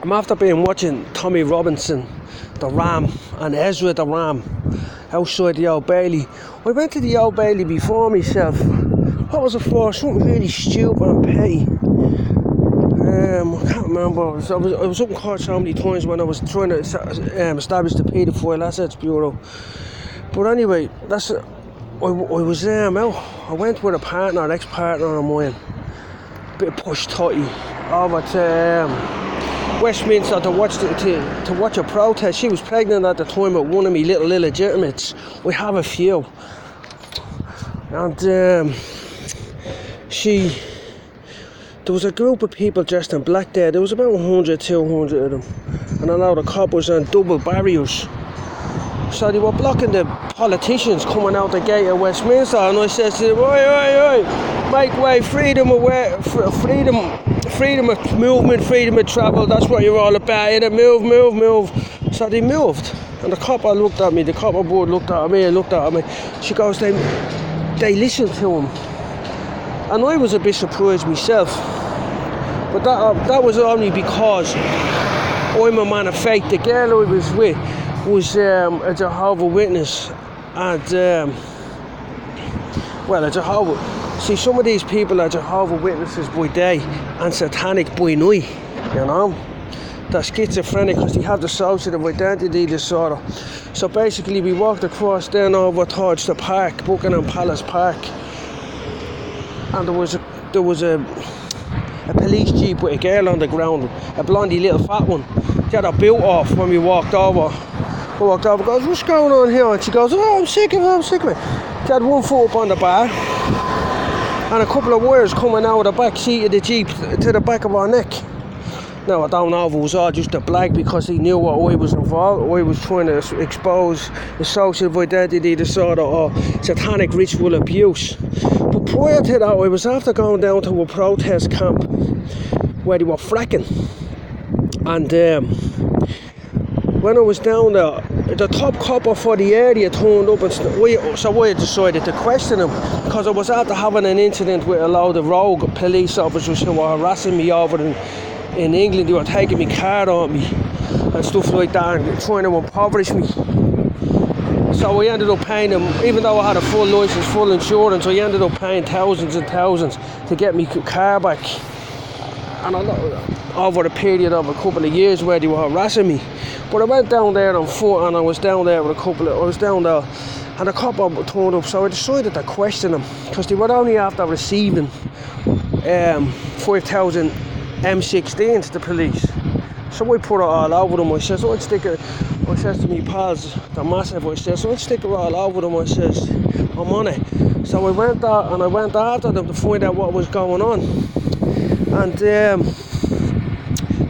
I'm after being watching Tommy Robinson, the Ram, and Ezra the Ram outside the Old Bailey. I went to the Old Bailey before myself. What was it for? Something really stupid and petty. I can't remember. I was up in court so many times when I was trying to establish the Paedophile Assets Bureau. But anyway, that's it. I was out. I went with a partner, an ex-partner of mine, bit of push tutty, over to Westminster to watch a protest. She was pregnant at the time with one of me little illegitimates. We have a few, and there was a group of people dressed in black there. There was about 100, 200 of them, and a lot of coppers and double barriers. So they were blocking the politicians coming out the gate of Westminster, and I said to them, oi, make way, freedom of movement, freedom of travel, that's what you're all about, move. So they moved, and the copper looked at me, the copper board looked at me, she goes, they listened to him. And I was a bit surprised myself, but that was only because I'm a man of faith. The girl I was with was a Jehovah's Witness, and see, some of these people are Jehovah's Witnesses by day and satanic by night, you know. They're schizophrenic because they have dissociative identity disorder. So basically we walked across then over towards the park, Buckingham Palace Park, and there was a police jeep with a girl on the ground, a blondie little fat one. She had her belt off when we walked over. Goes, what's going on here? And she goes, I'm sick of it. She had one foot up on the bar and a couple of wires coming out of the back seat of the jeep to the back of her neck. Now I don't know if it was all just a blag because he knew what I was involved. I was trying to expose dissociative identity disorder or satanic ritual abuse. But prior to that, I was after going down to a protest camp where they were fracking, and when I was down there, the top copper for the area turned up, and so I decided to question him because I was after having an incident with a load of rogue police officers who were harassing me over in England. They were taking my car on me and stuff like that and trying to impoverish me. So I ended up paying them, even though I had a full license, full insurance, I ended up paying thousands and thousands to get my car back. And over a period of a couple of years where they were harassing me. But I went down there on foot, and I was down there and the copper turned up, so I decided to question them because they were only after receiving 5,000 M16s, the police. So I put it all over them. I says, I says to me pals, they're massive, I says, I'd stick it all over them. I says, I'm on it. So I went there and I went after them to find out what was going on. And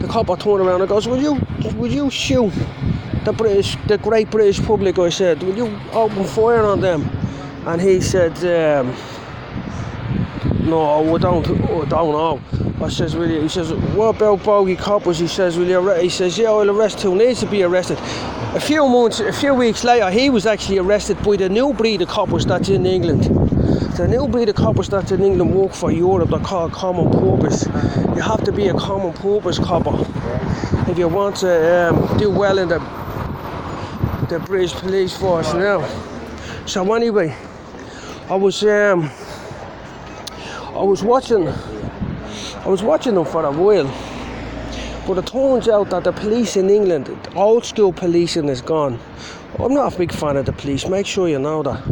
the copper turned around and goes, will you shoot the great British public? I said, will you open fire on them? And he said, no, I don't know. I says, will you? He says, what about bogey coppers? He says, will you arrest? He says, yeah, I'll arrest who needs to be arrested. A few weeks later, he was actually arrested by the new breed of coppers that's in England. The new breed of coppers that's in England work for Europe. They're called common purpose. You have to be a common purpose copper if you want to do well in the British police force now. So anyway, I was watching them for a while, but it turns out that the police in England, the old school policing is gone. I'm not a big fan of the police, make sure you know that.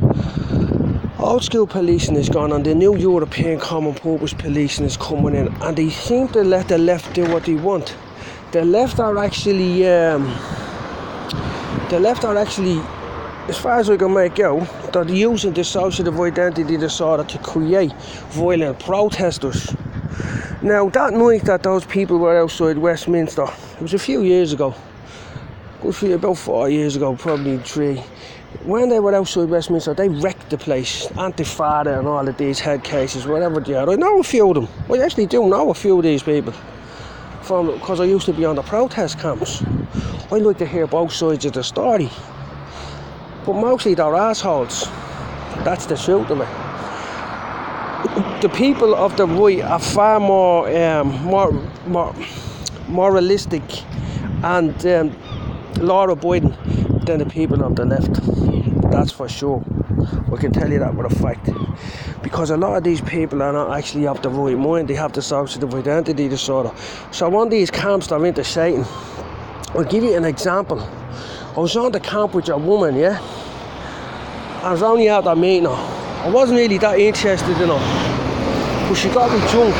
Old school policing is gone and the new European common purpose policing is coming in, and they seem to let the left do what they want. The left are actually, as far as I can make out, they're using dissociative identity disorder to create violent protesters. Now, that night that those people were outside Westminster, it was a few years ago, about 4 years ago, probably 3. When they were outside Westminster, they wrecked the place. Antifada and all of these head cases, whatever they are. I know a few of them. I actually do know a few of these people, because I used to be on the protest camps. I like to hear both sides of the story, but mostly they're assholes. That's the truth of it. The people of the right are far more moralistic and law-abiding than the people on the left. That's for sure. We can tell you that with a fact. Because a lot of these people are not actually of the right mind. They have dissociative identity disorder. So on these camps they're into Satan. I'll give you an example. I was on the camp with a woman, yeah? I was only out there meeting her. I wasn't really that interested in her. But she got me drunk.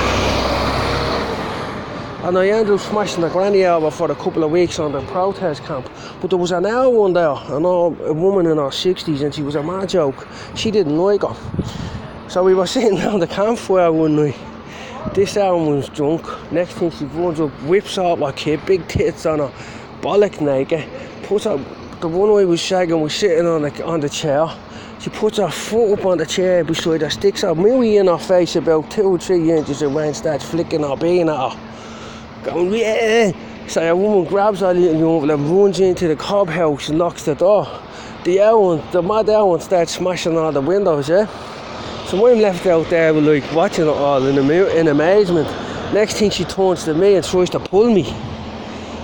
And I ended up smashing the granny over for a couple of weeks on the protest camp. But there was an old one there, a woman in her 60s, and she was a mad joke. She didn't like her. So we were sitting down the campfire one night. This old one was drunk. Next thing she runs up, whips out my kid, big tits on her, bollock naked. Puts her, the one I was shagging was sitting on the chair. She puts her foot up on the chair beside her, sticks her mirror in her face about 2 or 3 inches away and starts flicking her bean at her. Going, yeah. So a woman grabs her little young and runs into the cob house and locks the door. The mad old one starts smashing all the windows, yeah? So I'm left out there like watching it all in amazement. Next thing she turns to me and tries to pull me.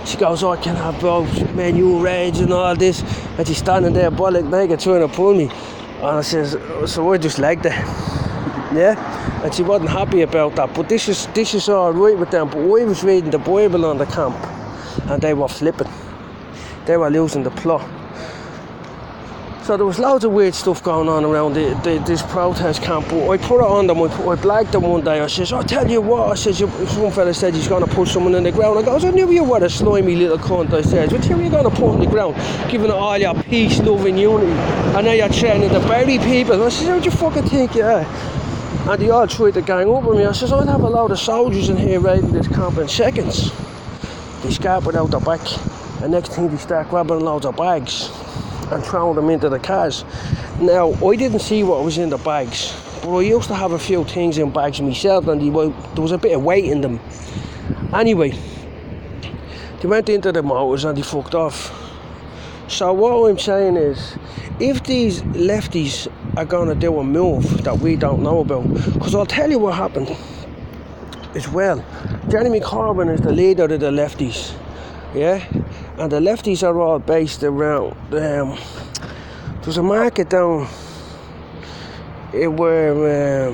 She goes, I can't have both, man, you rage and all this. And she's standing there bollock naked trying to pull me. And I says, so I just legged her. Yeah? And she wasn't happy about that. But this is all right with them. But I was reading the Bible on the camp and they were flipping. They were losing the plot. So there was loads of weird stuff going on around this protest camp. But I put it on them, I blagged them one day. I says, I tell you what, I says, one fella said he's going to put someone in the ground. I goes, I knew you were a slimy little cunt, I says. What are you going to put in the ground? Giving it all your peace, love and unity. And now you're threatening to bury people. I says, how do you fucking think you are? And they all tried to gang up with me. I says, I'd have a load of soldiers in here raiding this camp in seconds. They scarpered out their back. And next thing they start grabbing loads of bags and throwing them into the cars. Now, I didn't see what was in the bags, but I used to have a few things in bags myself, and there was a bit of weight in them. Anyway, they went into the motors and they fucked off. So what I'm saying is, if these lefties are going to do a move that we don't know about, because I'll tell you what happened as well. Jeremy Corbyn is the leader of the lefties, yeah? And the lefties are all based around, there's a market down where,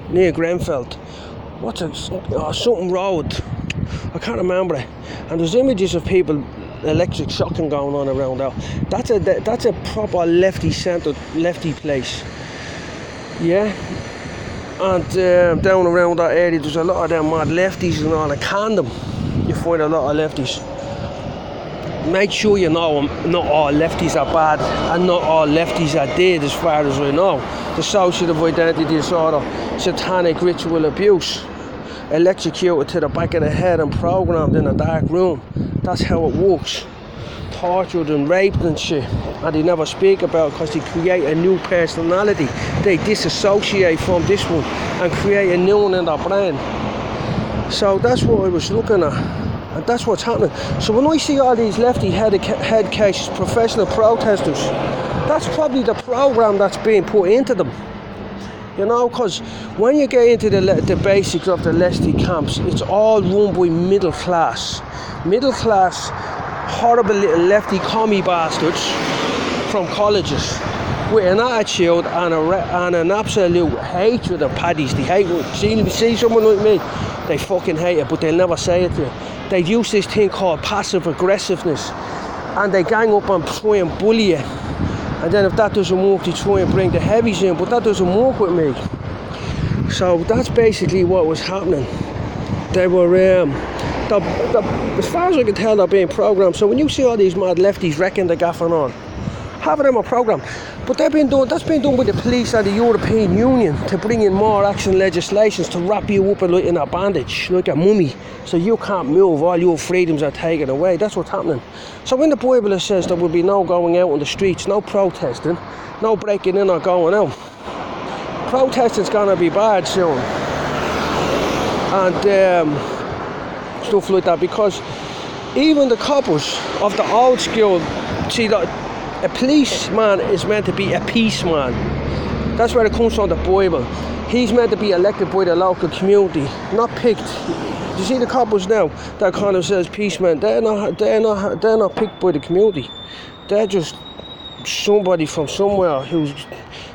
near Grenfell. What's it? Something road. I can't remember it. And there's images of people electric shocking going on around there. That's a proper lefty-centred, lefty place. Yeah? And down around that area, there's a lot of them mad lefties and all. In Camden, you find a lot of lefties. Make sure you know not all lefties are bad and not all lefties are dead, as far as I know. Dissociative identity disorder, satanic ritual abuse, electrocuted to the back of the head and programmed in a dark room. That's how it works. Tortured and raped and shit. And they never speak about it because they create a new personality. They disassociate from this one and create a new one in their brain. So that's what I was looking at. And that's what's happening. So when I see all these lefty head cases, professional protesters, that's probably the program that's being put into them. You know, because when you get into the basics of the lefty camps, it's all run by middle class, horrible little lefty commie bastards from colleges with an attitude and an absolute hatred of paddies. They hate see someone like me, they fucking hate it, but they'll never say it to you. They use this thing called passive aggressiveness, and they gang up and try and bully you. And then if that doesn't work, they try and bring the heavies in, but that doesn't work with me. So that's basically what was happening. They were, as far as I can tell, they're being programmed. So when you see all these mad lefties wrecking the gaffing on, having them a program, but that's been done with the police and the European Union to bring in more action legislations to wrap you up in a bandage, like a mummy, so you can't move, all your freedoms are taken away. That's what's happening. So in the Bible it says there will be no going out on the streets, no protesting, no breaking in or going out. Protesting's gonna be bad soon. And stuff like that, because even the coppers of the old school, see that a policeman is meant to be a peaceman. That's where it comes from, the Bible. He's meant to be elected by the local community, not picked You see the couples now that kind of says peacemen, they're not picked by the community. They're just somebody from somewhere who's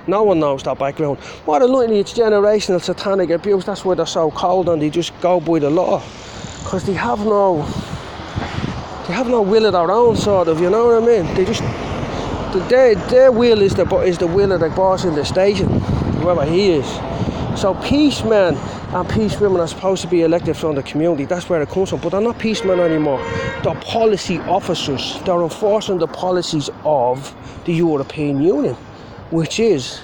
no one knows that background. More than likely it's generational satanic abuse. That's why they're so cold and they just go by the law, because they have no will of their own, sort of. You know what I mean? They just their will is the will of the boss in the station, whoever he is. So peacemen and peacewomen are supposed to be elected from the community. That's where it comes from. But they're not peacemen anymore. They're policy officers. They're enforcing the policies of the European Union, which is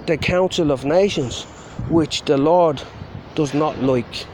the Council of Nations, which the Lord does not like.